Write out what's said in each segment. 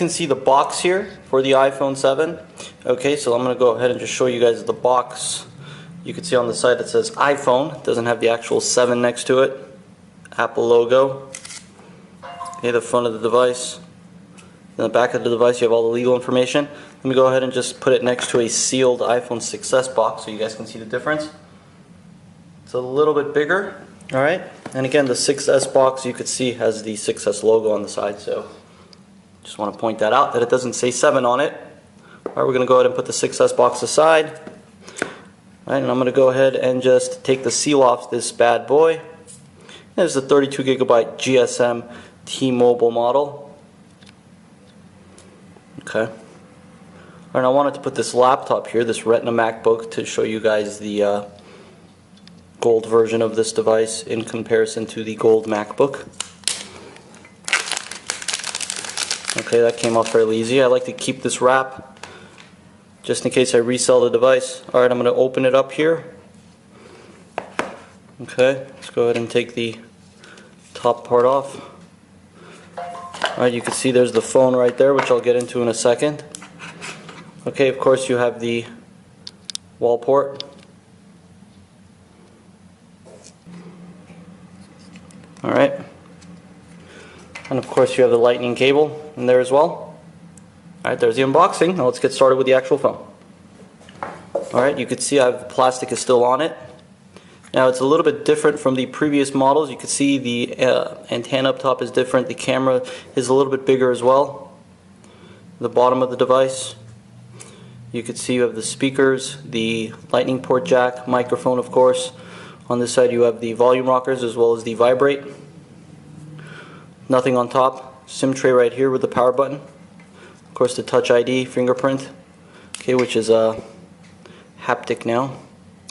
can see the box here for the iPhone 7. Okay, so I'm going to go ahead and just show you guys the box. You can see on the side it says iPhone. It doesn't have the actual 7 next to it. Apple logo. Okay, the front of the device. In the back of the device you have all the legal information. Let me go ahead and just put it next to a sealed iPhone 6s box so you guys can see the difference. It's a little bit bigger. Alright, and again the 6s box you could see has the 6s logo on the side, so just want to point that out, that it doesn't say 7 on it. Alright, we're going to go ahead and put the 6s box aside. Alright, and I'm going to go ahead and just take the seal off this bad boy. There's the 32GB GSM T-Mobile model. Okay. Alright, I wanted to put this laptop here, this Retina MacBook, to show you guys the gold version of this device in comparison to the gold MacBook. Okay, that came off fairly easy. I like to keep this wrap just in case I resell the device. Alright, I'm going to open it up here. Okay, let's go ahead and take the top part off. Alright, you can see there's the phone right there, which I'll get into in a second. Okay, of course you have the wall port. Alright, and of course you have the lightning cable in there as well. Alright, there's the unboxing. Now let's get started with the actual phone. Alright, you can see the plastic is still on it. Now it's a little bit different from the previous models. You can see the antenna up top is different. The camera is a little bit bigger as well. The bottom of the device. You can see you have the speakers, the lightning port jack, microphone of course. On this side you have the volume rockers as well as the vibrate. Nothing on top. SIM tray right here with the power button. Of course the Touch ID fingerprint, okay, which is haptic now,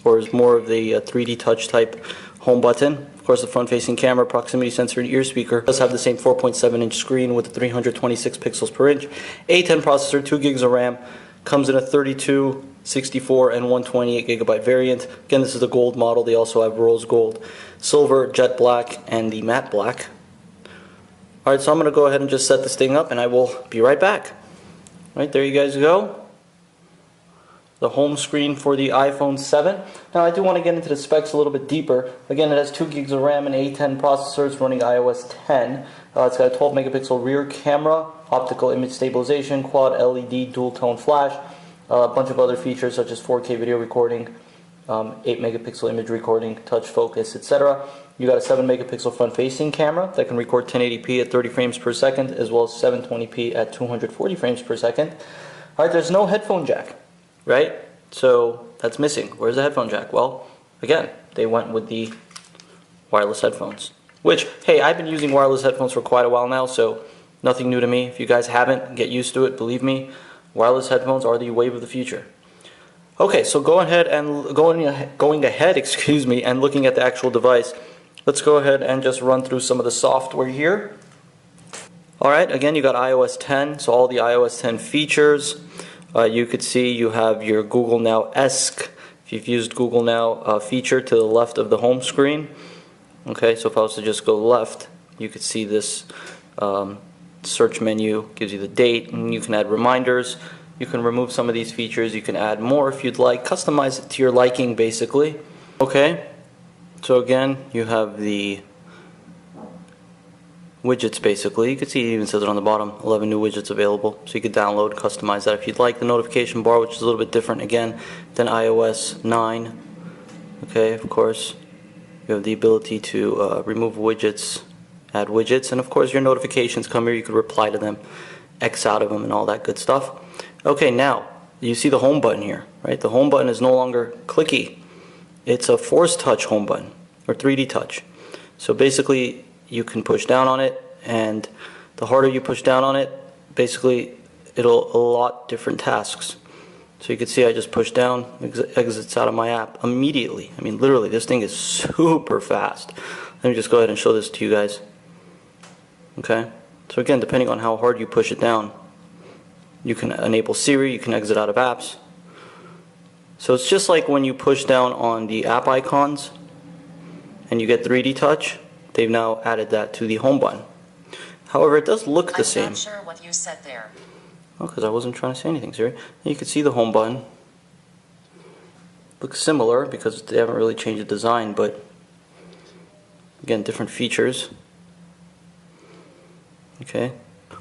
or is more of the 3D touch type home button. Of course the front facing camera, proximity sensor and ear speaker. It does have the same 4.7-inch screen with 326 pixels per inch. A10 processor, 2 gigs of RAM. Comes in a 32, 64, and 128GB variant. Again, this is the gold model. They also have rose gold, silver, jet black, and the matte black. Alright, so I'm going to go ahead and just set this thing up and I will be right back. Right, there you guys go. The home screen for the iPhone 7. Now I do want to get into the specs a little bit deeper. Again, it has 2 gigs of RAM and A10 processors running iOS 10. It's got a 12 megapixel rear camera, optical image stabilization, quad LED dual tone flash, a bunch of other features such as 4K video recording, 8 megapixel image recording, touch focus, etc. You got a 7 megapixel front facing camera that can record 1080p at 30 frames per second as well as 720p at 240 frames per second. Alright, there's no headphone jack, right? So that's missing. Where's the headphone jack? Well, again, they went with the wireless headphones. Which, hey, I've been using wireless headphones for quite a while now, so nothing new to me. If you guys haven't, get used to it. Believe me, wireless headphones are the wave of the future. Okay, so going ahead, and looking at the actual device, let's go ahead and just run through some of the software here. Alright, again, you got iOS 10, so all the iOS 10 features. You could see you have your Google Now-esque, if you've used Google Now feature to the left of the home screen. Okay, so if I was to just go left, you could see this search menu, gives you the date, and you can add reminders. You can remove some of these features, you can add more if you'd like, customize it to your liking basically. Okay, so again, you have the widgets basically. You can see it even says it on the bottom, 11 new widgets available, so you could download, customize that if you'd like. The notification bar, which is a little bit different again than iOS 9. Okay, of course. You have the ability to remove widgets, add widgets, and of course your notifications come here. You could reply to them, X out of them, and all that good stuff. Okay, now you see the home button here, right? The home button is no longer clicky. It's a force touch home button, or 3D touch. So basically you can push down on it, and the harder you push down on it, basically it'll allot different tasks. So you can see I just push down, exits out of my app immediately. I mean, literally, this thing is super fast. Let me just go ahead and show this to you guys. Okay, so again, depending on how hard you push it down, you can enable Siri, you can exit out of apps. So it's just like when you push down on the app icons and you get 3D touch, they've now added that to the home button. However, it does look the I'm same. not sure what you said there. Oh, because I wasn't trying to say anything, Siri. You can see the home button. Looks similar because they haven't really changed the design, but again, different features. Okay.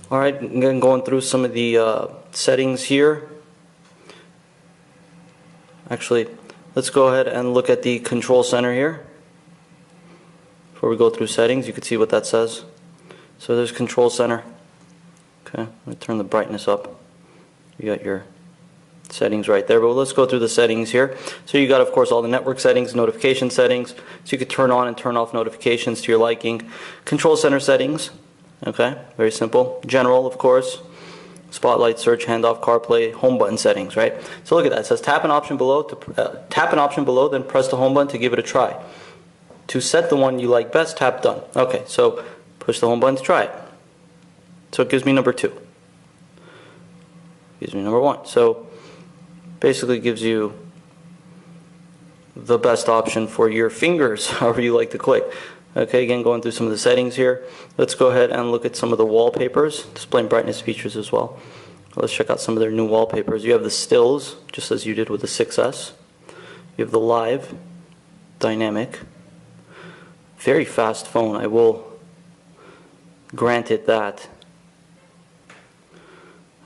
Alright, again, going through some of the settings here. Actually, let's go ahead and look at the control center here. Before we go through settings, you can see what that says. So there's control center. Okay, I'm going to turn the brightness up. You got your settings right there, but let's go through the settings here. So you got, of course, all the network settings, notification settings, so you could turn on and turn off notifications to your liking. Control center settings, okay, very simple. General, of course, spotlight, search, handoff, CarPlay, home button settings, right? So look at that. It says tap an option below, then press the home button to give it a try. To set the one you like best, tap done. Okay, so push the home button to try it. So it gives me number 2. Gives me number 1. So basically gives you the best option for your fingers, however you like to click. Okay, again, going through some of the settings here. Let's go ahead and look at some of the wallpapers, display brightness features as well. Let's check out some of their new wallpapers. You have the stills, just as you did with the 6S. You have the live, dynamic, very fast phone, I will grant it that.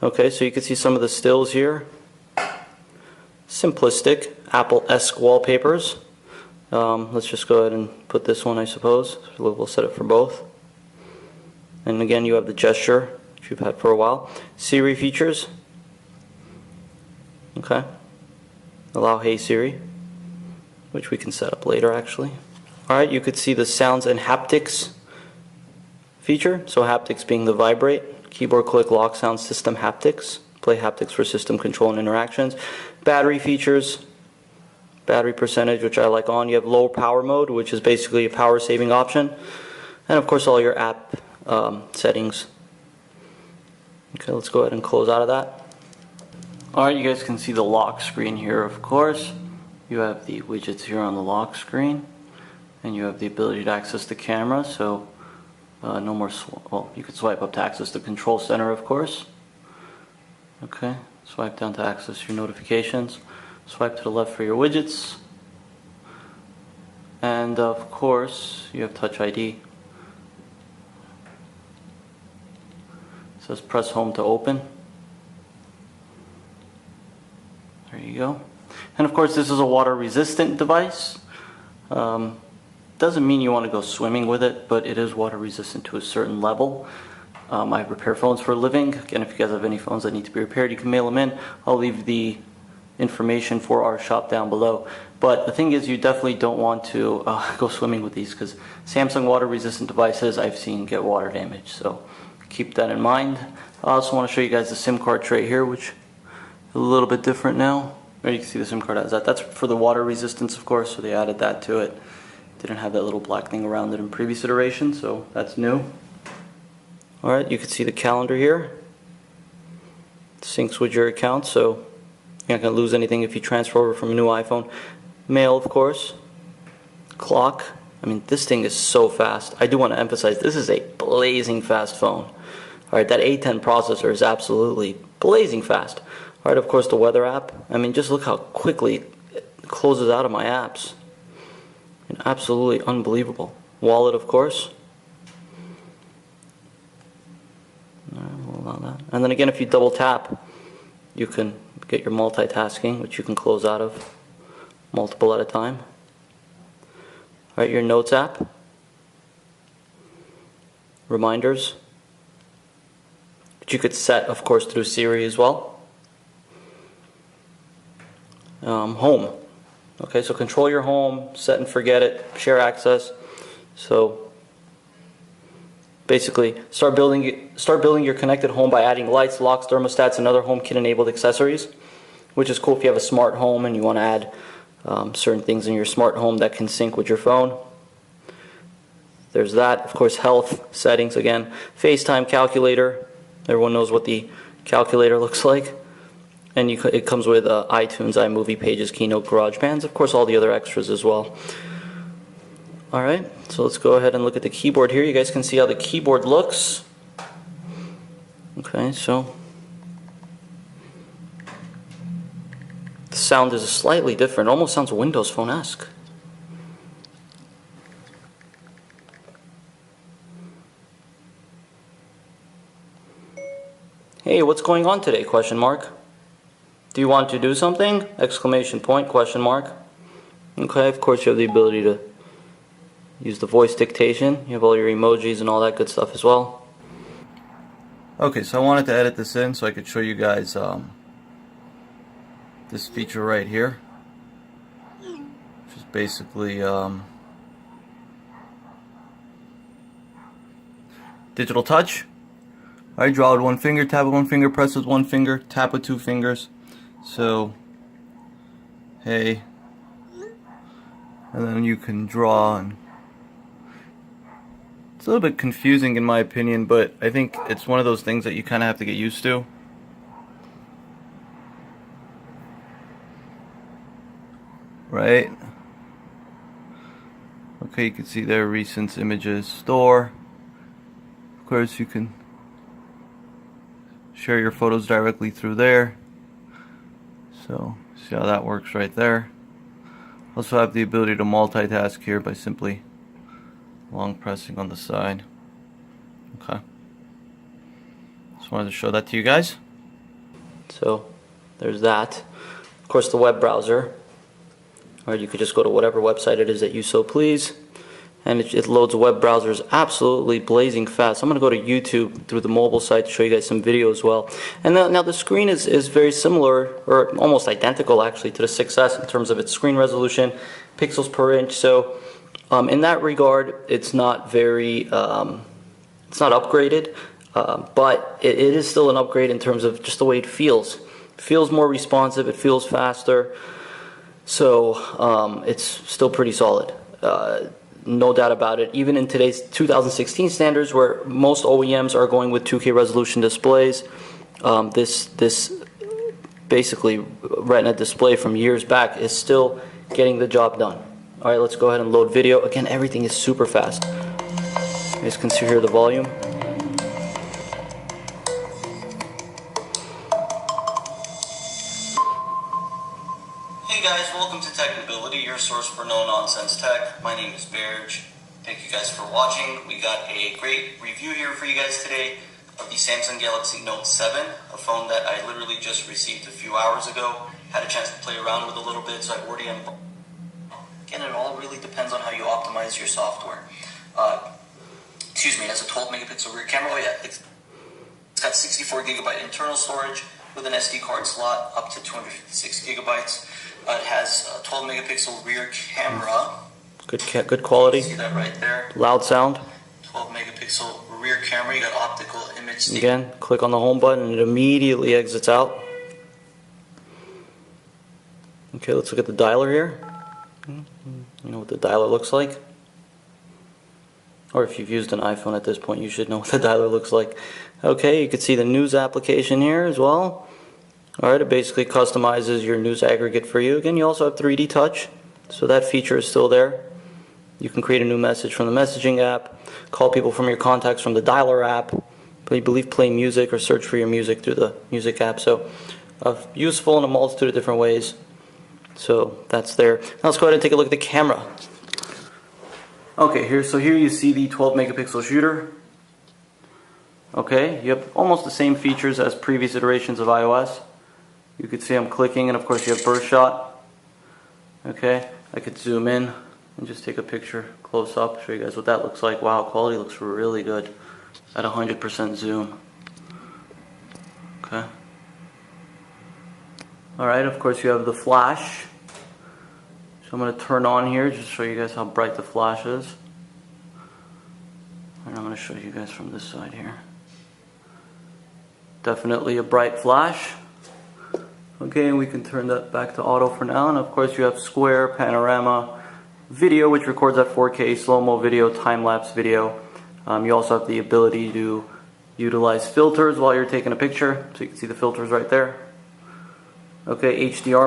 Okay, so you can see some of the stills here. Simplistic, Apple-esque wallpapers. Let's just go ahead and put this one, I suppose. We'll set it for both. And again, you have the gesture, which you've had for a while. Siri features. Okay. Allow Hey Siri, which we can set up later, actually. Alright, you could see the sounds and haptics feature. So haptics being the vibrate, keyboard click, lock, sound system haptics. Play haptics for system control and interactions. Battery features. Battery percentage, which I like on. You have low power mode, which is basically a power saving option. And of course all your app settings. Okay, let's go ahead and close out of that. Alright, you guys can see the lock screen here, of course. You have the widgets here on the lock screen. And you have the ability to access the camera, so no more, well, you could swipe up to access the control center, of course. Okay, swipe down to access your notifications. Swipe to the left for your widgets. And of course, you have Touch ID. It says press home to open. There you go. And of course, this is a water resistant device. Doesn't mean you want to go swimming with it, but it is water resistant to a certain level. I repair phones for a living. Again, if you guys have any phones that need to be repaired, you can mail them in. I'll leave the information for our shop down below. But the thing is, you definitely don't want to go swimming with these, because Samsung water resistant devices I've seen get water damage, so keep that in mind. I also want to show you guys the SIM card tray here, which is a little bit different now. There you can see the SIM card has that. That's for the water resistance, of course, so they added that to it. Didn't have that little black thing around it in previous iterations, so that's new. Alright, you can see the calendar here. It syncs with your account, so you're not going to lose anything if you transfer over from a new iPhone. Mail, of course. Clock. I mean, this thing is so fast. I do want to emphasize, this is a blazing fast phone. Alright, that A10 processor is absolutely blazing fast. Alright, of course, the weather app. I mean, just look how quickly it closes out of my apps. And absolutely unbelievable. Wallet, of course. Alright, we'll allow that. And then again, if you double tap, you can get your multitasking, which you can close out of multiple at a time. Alright, your Notes app. Reminders, which you could set, of course, through Siri as well. Home. Okay, so control your home, set and forget it, share access. So basically, start building your connected home by adding lights, locks, thermostats, and other HomeKit enabled accessories, which is cool if you have a smart home and you want to add certain things in your smart home that can sync with your phone. There's that. Of course, health settings again. FaceTime calculator. Everyone knows what the calculator looks like. And it comes with iTunes, iMovie, Pages, Keynote, GarageBand, of course all the other extras as well. Alright, so let's go ahead and look at the keyboard here. You guys can see how the keyboard looks. Okay, so the sound is slightly different. It almost sounds Windows Phone-esque. Hey, what's going on today? Question mark. Do you want to do something? Exclamation point, question mark. Okay, of course you have the ability to use the voice dictation. You have all your emojis and all that good stuff as well. Okay, so I wanted to edit this in so I could show you guys this feature right here, which is basically digital touch. Alright, draw with one finger, tap with one finger, press with one finger, tap with two fingers. So, hey, and then you can draw, and it's a little bit confusing in my opinion, but I think it's one of those things that you kind of have to get used to. Right? Okay, you can see there, recent images, store. Of course, you can share your photos directly through there. So, see how that works right there. Also have the ability to multitask here by simply long pressing on the side. Okay. Just wanted to show that to you guys. So, there's that. Of course, the web browser. Or you could just go to whatever website it is that you so please. And it loads web browsers absolutely blazing fast. I'm going to go to YouTube through the mobile site to show you guys some video as well. And now the screen is very similar, or almost identical actually, to the 6S in terms of its screen resolution, pixels per inch. So in that regard, it's not very, it's not upgraded, but it is still an upgrade in terms of just the way it feels. It feels more responsive, it feels faster. So it's still pretty solid. No doubt about it. Even in today's 2016 standards, where most OEMs are going with 2K resolution displays, this basically Retina display from years back is still getting the job done. All right, let's go ahead and load video. Again, everything is super fast. You guys can hear the volume. Hey guys, welcome to Technability, your source for no-nonsense tech. My name is Berge. Thank you guys for watching. We got a great review here for you guys today of the Samsung Galaxy Note 7, a phone that I literally just received a few hours ago. Had a chance to play around with a little bit, so I already am. Again, it all really depends on how you optimize your software. Excuse me, it has a 12 megapixel rear camera. Oh yeah, it's got 64 gigabyte internal storage with an SD card slot up to 256 gigabytes. It has a 12 megapixel rear camera. Good quality. See that right there? Loud sound. 12 megapixel rear camera. You got optical image. Again, click on the home button and it immediately exits out. Okay, let's look at the dialer here. You know what the dialer looks like? Or if you've used an iPhone at this point, you should know what the dialer looks like. Okay, you can see the news application here as well. Alright, it basically customizes your news aggregate for you. Again, you also have 3D touch, so that feature is still there. You can create a new message from the messaging app, call people from your contacts from the dialer app, I believe play music or search for your music through the music app. So useful in a multitude of different ways. So that's there. Now let's go ahead and take a look at the camera. Okay, here you see the 12 megapixel shooter. Okay, you have almost the same features as previous iterations of iOS. You can see I'm clicking, and of course you have burst shot. Okay, I could zoom in and just take a picture close up, show you guys what that looks like. Wow, quality looks really good at 100% zoom. Okay. Alright, of course you have the flash. So I'm going to turn on here just to show you guys how bright the flash is. And I'm going to show you guys from this side here. Definitely a bright flash. Okay, and we can turn that back to auto for now. And of course you have square, panorama, video, which records at 4K, slow-mo video, time-lapse video. You also have the ability to utilize filters while you're taking a picture. So you can see the filters right there. Okay, HDR.